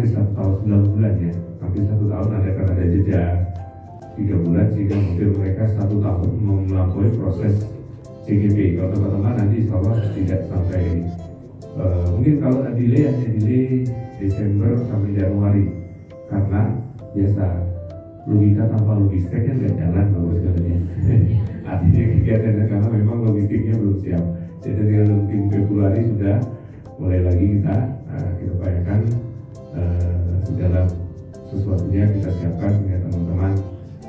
hampir 1 tahun 9 bulan ya, hampir 1 tahun ada jeda 3 bulan, sehingga mungkin mereka 1 tahun melampaui proses CGP. Kalau teman-teman nanti insya Allah tidak sampai mungkin kalau delay hanya delay Desember sampai Januari, karena biasa logika tanpa logistik kan nggak jalan Bapak sekalian. Artinya kegiatannya karena memang logistiknya belum siap. Jadi dengan mungkin Februari sudah mulai lagi kita upayakan segala sesuatunya kita siapkan sehingga teman-teman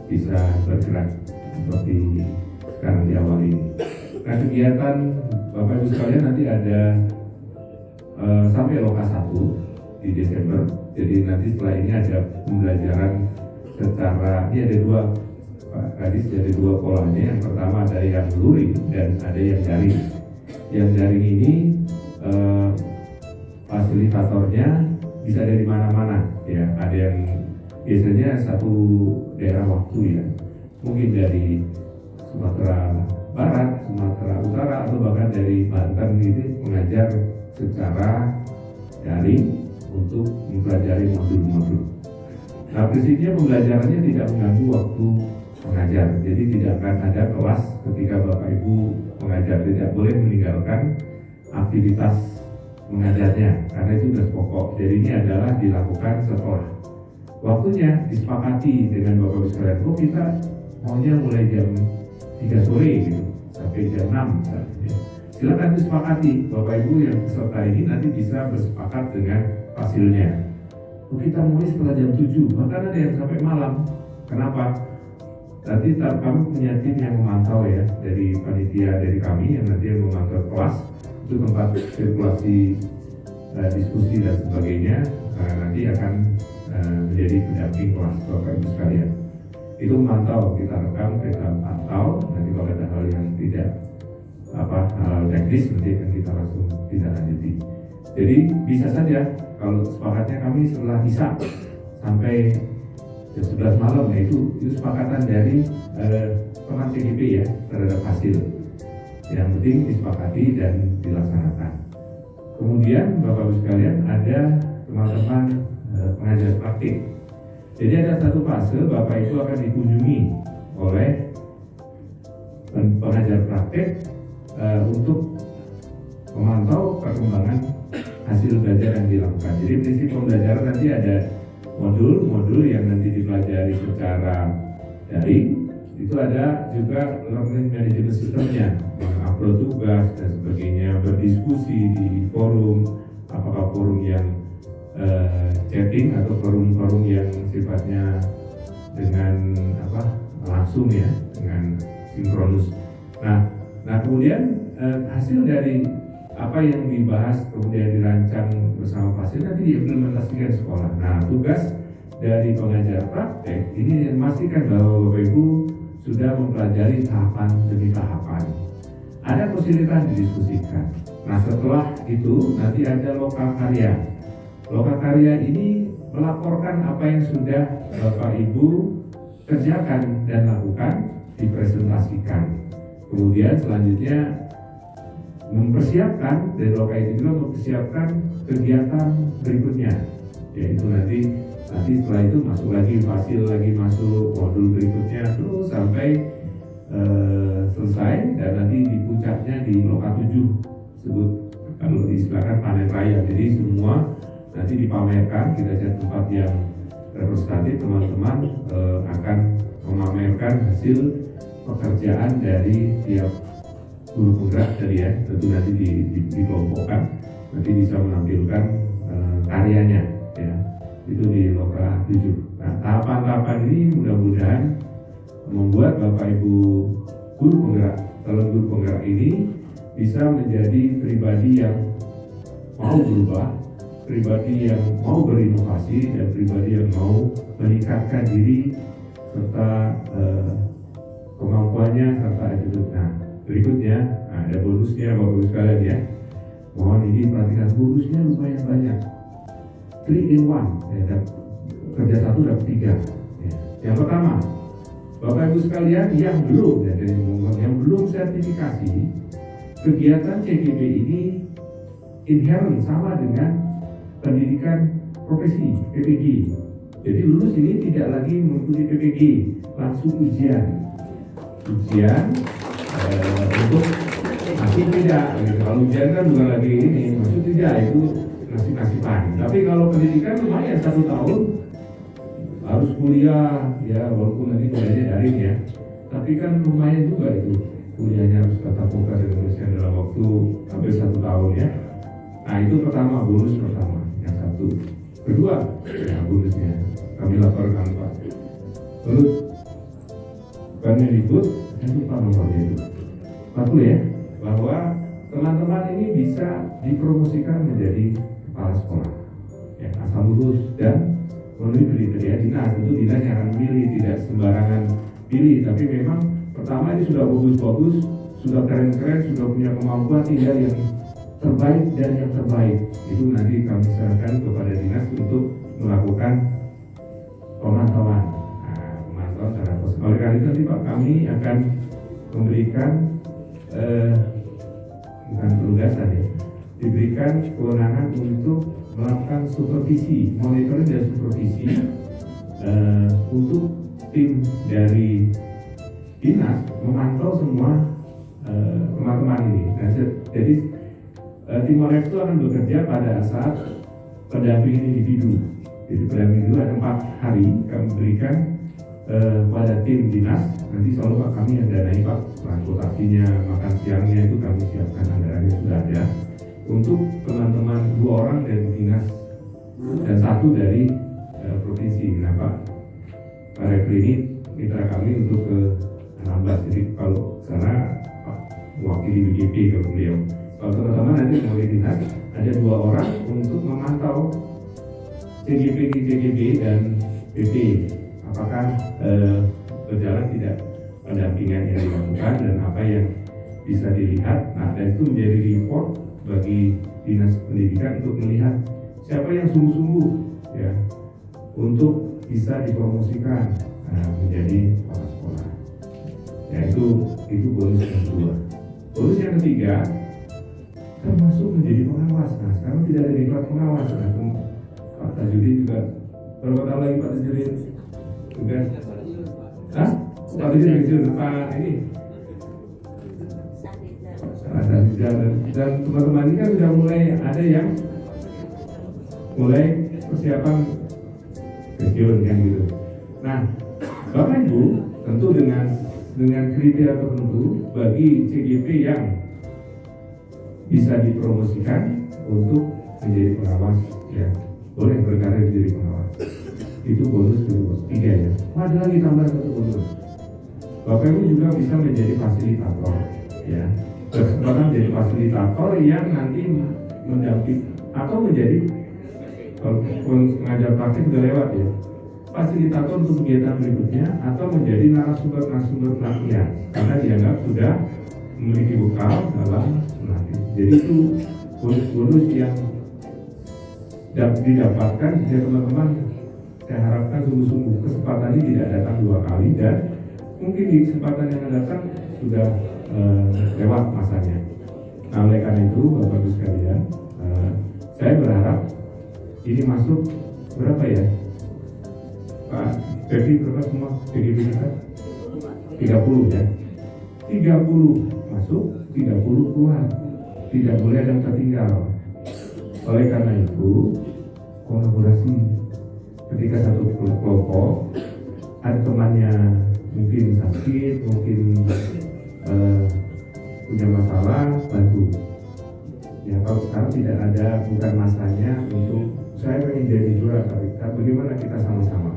bisa bergerak seperti sekarang di awal ini. Nah, kegiatan Bapak Ibu sekalian nanti ada sampai loka 1 di Desember. Jadi nanti setelah ini ada pembelajaran secara, ini ada 2 Pak Kadis, ada 2 polanya. Yang pertama ada yang luring dan ada yang daring. Yang daring ini fasilitatornya bisa dari mana-mana ya. Ada yang biasanya satu daerah waktu ya, mungkin dari Sumatera Barat, Sumatera Utara, atau bahkan dari Banten gitu, mengajar secara daring untuk mempelajari modul-modul. Nah, prinsipnya pembelajarannya tidak mengganggu waktu mengajar. Jadi tidak akan ada kelas ketika Bapak Ibu mengajar, tidak boleh meninggalkan aktivitas mengajarnya karena itu tugas pokok. Jadi ini adalah dilakukan setelah waktunya disepakati dengan Bapak Ibu sekalian. Oh, kita maunya mulai jam 3 sore gitu sampai jam 6 misalnya. Silakan disepakati. Bapak Ibu yang peserta ini nanti bisa bersepakat dengan hasilnya. Oh, kita mulai setelah jam 7, bahkan ada yang sampai malam. Kenapa? Nanti kami punya tim yang memantau ya, dari panitia dari kami yang nanti yang memantau kelas, itu tempat sirkulasi diskusi dan sebagainya. Nanti akan menjadi pendamping kelas Bapak Ibu sekalian. Itu memantau, kita rekam, kita pantau. Nanti kalau ada hal yang tidak hal teknis nanti akan kita langsung tidak lanjuti. Jadi bisa saja kalau sepakatnya kami setelah Isya sampai jam 11 malam, yaitu sepakatan dari teman CGP ya terhadap hasil. Yang penting disepakati dan dilaksanakan. Kemudian Bapak Ibu sekalian ada teman-teman pengajar praktik. Jadi ada satu fase Bapak Ibu akan dikunjungi oleh pengajar praktik untuk memantau perkembangan hasil belajar yang dilakukan. Jadi prinsip pembelajaran nanti ada modul-modul yang nanti dipelajari secara daring. Itu ada juga learning management systemnya, mengupload tugas dan sebagainya, berdiskusi di forum, apakah forum yang chatting atau forum-forum yang sifatnya dengan langsung ya, dengan sinkronus. Nah kemudian hasil dari apa yang dibahas kemudian dirancang bersama pasien nanti diimplementasikan di sekolah. Nah, tugas dari pengajar praktek ini memastikan bahwa Bapak Ibu sudah mempelajari tahapan demi tahapan. Ada kesulitan didiskusikan. Nah, setelah itu nanti ada loka karya. Loka karya ini melaporkan apa yang sudah Bapak Ibu kerjakan dan lakukan, dipresentasikan. Kemudian selanjutnya mempersiapkan dari loka itu juga mempersiapkan kegiatan berikutnya, yaitu nanti setelah itu masuk lagi fasil lagi masuk modul berikutnya terus sampai selesai, dan nanti di puncaknya di loka 7 sebut kalau diistilahkan panen raya. Jadi semua nanti dipamerkan, kita cari tempat yang representatif, teman-teman akan memamerkan hasil pekerjaan dari tiap guru penggerak tadi ya, tentu nanti dikelompokkan, nanti bisa menampilkan karyanya ya, itu di loka 7. Nah, tahapan-tahapan ini mudah-mudahan membuat Bapak Ibu guru penggerak, calon guru penggerak ini bisa menjadi pribadi yang mau berubah, pribadi yang mau berinovasi, dan pribadi yang mau meningkatkan diri serta kemampuannya serta attitude. Nah, berikutnya ada bonusnya Bapak Ibu sekalian ya. Mohon ini perhatikan, bonusnya lumayan banyak. 3 in 1 ya, kerja 1 dapat 3 ya. Yang pertama, Bapak Ibu sekalian yang belum sertifikasi, kegiatan CGP ini inherent sama dengan pendidikan profesi PPG. Jadi lulus ini tidak lagi mengikuti PPG, langsung ujian untuk masih tidak. Kalau ujian kan bukan lagi ini, maksud tidak itu nasib-nasiban. Tapi kalau pendidikan lumayan 1 tahun harus kuliah ya, walaupun nanti kuliahnya daring ya, tapi kan lumayan juga itu kuliahnya harus tatap muka dan tulisnya dalam waktu hampir 1 tahun ya. Nah itu pertama, bonus pertama yang satu. Kedua ya bonusnya kami laporkan Pak. Terus bukannya ribut, saya lupa nomornya itu 40 ya, bahwa teman-teman ini bisa dipromosikan menjadi kepala sekolah ya, asal lulus dan melalui kriteria dinas. Tentu dinas yang akan pilih, tidak sembarangan pilih, tapi memang pertama ini sudah bagus-bagus, sudah keren-keren, sudah punya kemampuan, tinggal yang terbaik dan yang terbaik itu nanti kami serahkan kepada dinas untuk melakukan pemantauan. Pemantauan secara pos. Oleh karena itu nanti Pak, kami akan memberikan bukan penugasan ya, diberikan kewenangan untuk melakukan supervisi, monitoring dan supervisi untuk tim dari dinas memantau semua teman-teman ini. Nah, jadi tim Morex itu akan bekerja pada saat pendampingan individu. Jadi pendampingan itu ada 4 hari kami berikan pada tim dinas. Nanti selalu Pak kami yang danai Pak, transportasinya, makan siangnya itu kami siapkan, anggarannya sudah ada. Untuk teman-teman 2 orang dari dinas dan 1 dari provinsi. Nah Pak Refli ini mitra kami untuk ke Anambas. Jadi kalau sana Pak mewakili BGP kalau beliau. Kalau teman-teman nanti melalui dinas ada 2 orang untuk memantau CGP dan PP apakah berjalan tidak pendampingan yang dilakukan dan apa yang bisa dilihat. Nah dan itu menjadi report bagi dinas pendidikan untuk melihat siapa yang sungguh-sungguh ya untuk bisa dipromosikan menjadi kepala sekolah. Ya itu bonus yang kedua. Bonus yang ketiga termasuk menjadi pengawas. Nah sekarang tidak ada diklat pengawas. Nah, Pak Tajudin juga berapa tahun lagi Pak Tajudin juga? Hah? Pak Tajudin Pak ini dan teman-teman ini kan sudah mulai ada yang mulai persiapan pensiun kan gitu. Nah, Bapak Ibu tentu dengan kriteria tertentu bagi CGP yang bisa dipromosikan untuk menjadi pengawas ya, boleh berkarir menjadi pengawas. Itu bonus ketiga ya. Ada lagi tambahan 1 bonus. Bapak Ibu juga bisa menjadi fasilitator ya. Bahkan menjadi fasilitator yang nanti mendamping atau menjadi pengajar praktik sudah lewat ya, fasilitator untuk kegiatan berikutnya atau menjadi narasumber pelatihan karena dianggap sudah memiliki bekal dalam melatih. Jadi itu bonus-bonus yang didapatkan sehingga teman-teman saya harapkan sungguh-sungguh kesempatan ini tidak datang 2 kali dan mungkin di kesempatan yang akan datang sudah lewat masanya. Nah oleh karena itu Bapak Ibu sekalian, saya berharap ini masuk berapa ya Pak Febri, berapa semua PGB kita? 30 ya, 30 masuk, 30 keluar, tidak boleh ada yang tertinggal. Oleh karena itu kolaborasi, ketika satu kelompok ada temannya mungkin sakit, mungkin punya masalah, bantu ya. Kalau sekarang tidak ada, bukan masanya untuk saya pengen jadi juara, tapi bagaimana kita sama-sama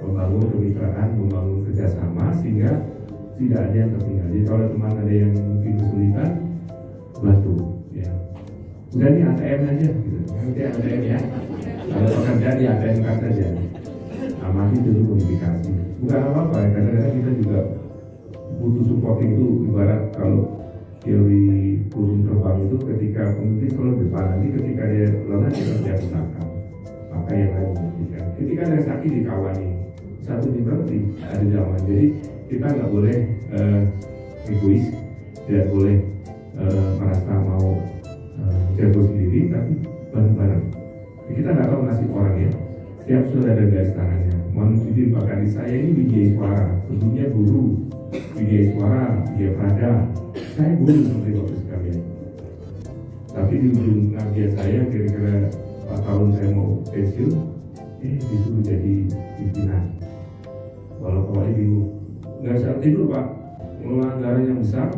membangun kemitraan, membangun kerjasama sehingga tidak ada yang tertinggal. Jadi kalau teman ada yang mungkin kesulitan, bantu ya. Udah nih ATM aja gitu, nanti ATM ya, kalau pekerjaan di ATM kan saja, amati dulu komunikasi, bukan apa-apa ya. Kadang-kadang kita juga butuh support. Itu ibarat kalau teori burung terbang itu ketika pemimpin selalu depan, nanti ketika dia lelah dia belakang, maka yang lain menghentikan. Ketika ada sakit dikawani, satu di berarti ada jalan. Jadi kita nggak boleh egois, tidak boleh merasa mau jago sendiri, tapi bareng-bareng. Kita nggak tahu nasib orang ya. Setiap sudah ada garis tangannya. Mohon izin Pak Kadis, saya ini Wijaya Suara, tentunya guru Wijaya Suara, Wijaya Prada. Saya guru seperti Bapak sekalian. Tapi di ujung pengabdian saya kira-kira 4 tahun saya mau pensiun, disuruh jadi pimpinan. Walau Bapak Ibu nggak bisa tidur Pak, mengelola anggaran yang besar,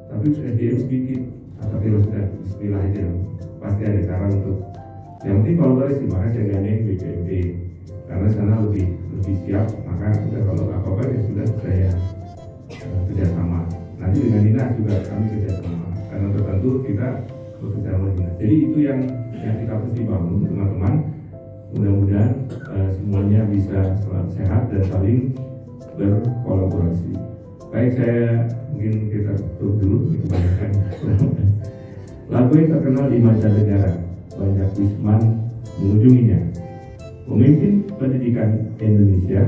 tapi SDM sedikit. Tapi sudah Bismillah aja, pasti ada cara untuk. Yang penting kalau boleh sih, maka saya gandeng BPMP karena sana lebih siap. Maka sudah kalau apa-apa ya sudah saya kerjasama. Nanti dengan dinas juga kami kerjasama karena tertentu kita bekerjasama dinas. Jadi itu yang kita mesti bangun teman-teman. Mudah-mudahan semuanya bisa selalu sehat dan saling berkolaborasi. Baik, saya mungkin kita tutup dulu kebanyakan. Lagu yang terkenal di mancanegara, banyak Wisman mengunjunginya. Pemimpin pendidikan Indonesia,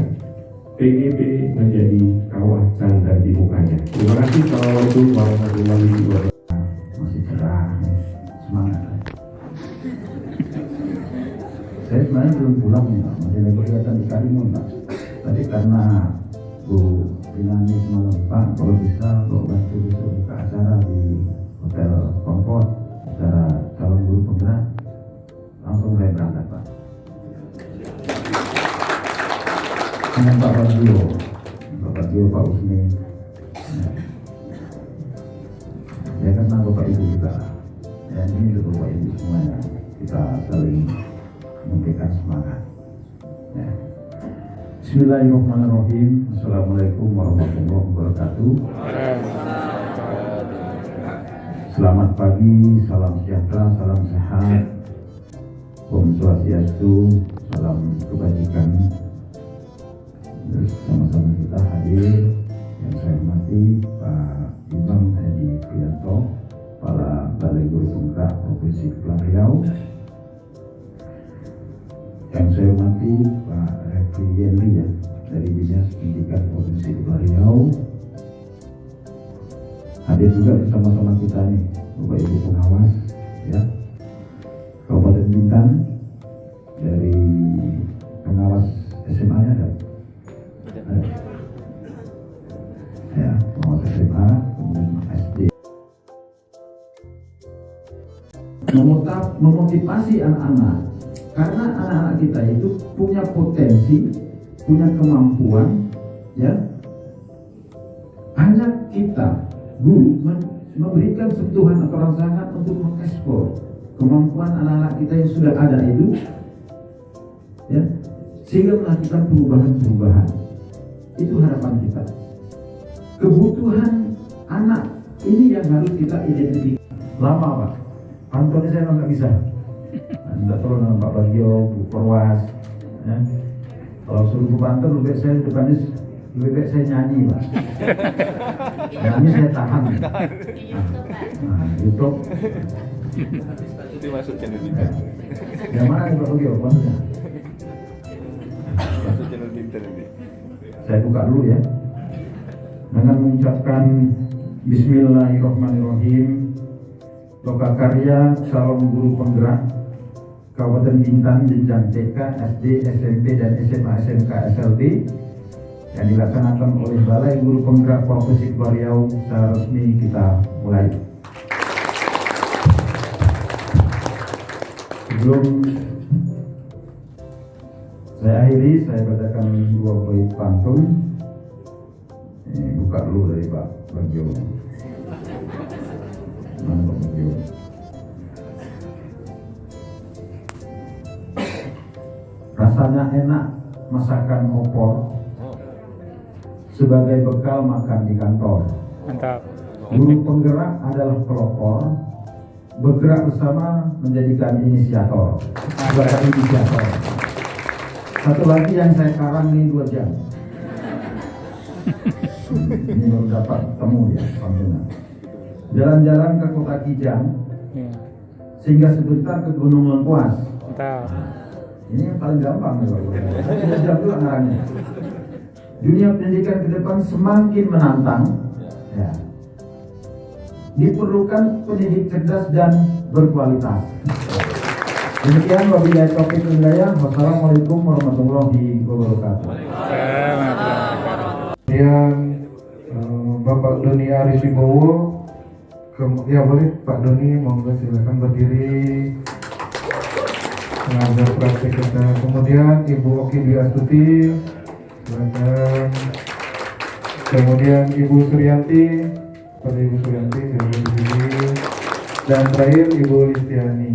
PGP menjadi kawah canda di mukanya. Terima kasih. Assalamualaikum warahmatullahi wabarakatuh. Masih cerah, semangat. Saya sebenarnya belum pulang nih Pak, masih lagi kegiatan di Karimun Pak. Tadi karena Bu Rinani semalam Pak, kalau bisa Bapak bantu besok buka acara di Hotel Concord, acara calon guru penggerak, langsung saya berangkat Pak. Dengan Pak Bagio, Pak Usni, ya karena Bapak Ibu kita, ya ini juga Bapak Ibu semuanya, kita saling memberikan semangat. Ya. Bismillahirrahmanirrahim. Assalamualaikum warahmatullahi wabarakatuh. Selamat pagi, salam sejahtera, salam sehat, Om Swastiastu, salam kebajikan. Sama-sama kita hadir. Yang saya hormati Pak Imam Hadi Prianto, Kepala Balai Guru Penggerak Provinsi Kepulauan Riau. Yang saya hormati Pak Refri Yenli ya, dari Dinas Pendidikan Provinsi Kepulauan Riau. Hadir juga bersama-sama kita nih Bapak Ibu pengawas ya, Kabupaten Bintan, dari pengawas SMA-nya ada. Ya, pengawas SMA, kemudian SD. Memotivasi anak-anak, karena anak-anak kita itu punya potensi, punya kemampuan, ya. Hanya kita guru memberikan sentuhan atau rangsangan untuk mengekspor kemampuan anak-anak kita yang sudah ada itu, ya, sehingga melakukan perubahan-perubahan. Itu harapan kita. Kebutuhan anak ini yang harus kita identifikasi. Lama Pak, pantaunya saya nggak bisa. Tidak perlu dengan Pak Bagio, Bu Perwas. Ya. Kalau suruh Bu Pantau, lebih saya depannya lebih baik saya nyanyi Pak. Nyanyi saya tahan. Nah, YouTube. Itu masuk channel Twitter. Yang mana nih Pak Bagio? Maksudnya? Masuk channel Twitter nanti. Saya buka dulu ya. Dengan mengucapkan Bismillahirrahmanirrahim. Lokakarya calon guru penggerak Kabupaten Bintan jenjang TK, SD, SMP, dan SMA SMK SLT yang dilaksanakan oleh Balai Guru Penggerak Provinsi Kepulauan Riau secara resmi kita mulai. Sebelum saya akhiri, saya bacakan 2 bait pantun. Ini buka dulu dari Pak Bagio. Mana Pak Bagio? Rasanya enak masakan opor sebagai bekal makan di kantor. Mantap. Guru penggerak adalah pelopor, bergerak bersama menjadikan inisiator. Sebagai inisiator. Satu lagi yang saya karang ini 2 jam. Ini baru dapat temu ya pantunan. Jalan-jalan ke kota Kijang, sehingga sebentar ke Gunung Lengkuas. Mantap. Ini yang paling gampang nih Pak. Saya sudah jam juga ngarangnya. Dunia pendidikan ke depan semakin menantang. Ya. Diperlukan pendidik cerdas dan berkualitas. Demikian wabillahi taufiq wal hidayah. Wassalamualaikum warahmatullahi wabarakatuh. Kemudian Bapak Doni Aris Wibowo, ya boleh Pak Doni, monggo silakan berdiri mengajar praktek kita. Kemudian Ibu Oki Dwi Astuti, silakan. Kemudian Ibu Suryanti, pada Ibu Suryanti silakan berdiri. Dan terakhir Ibu Listiani.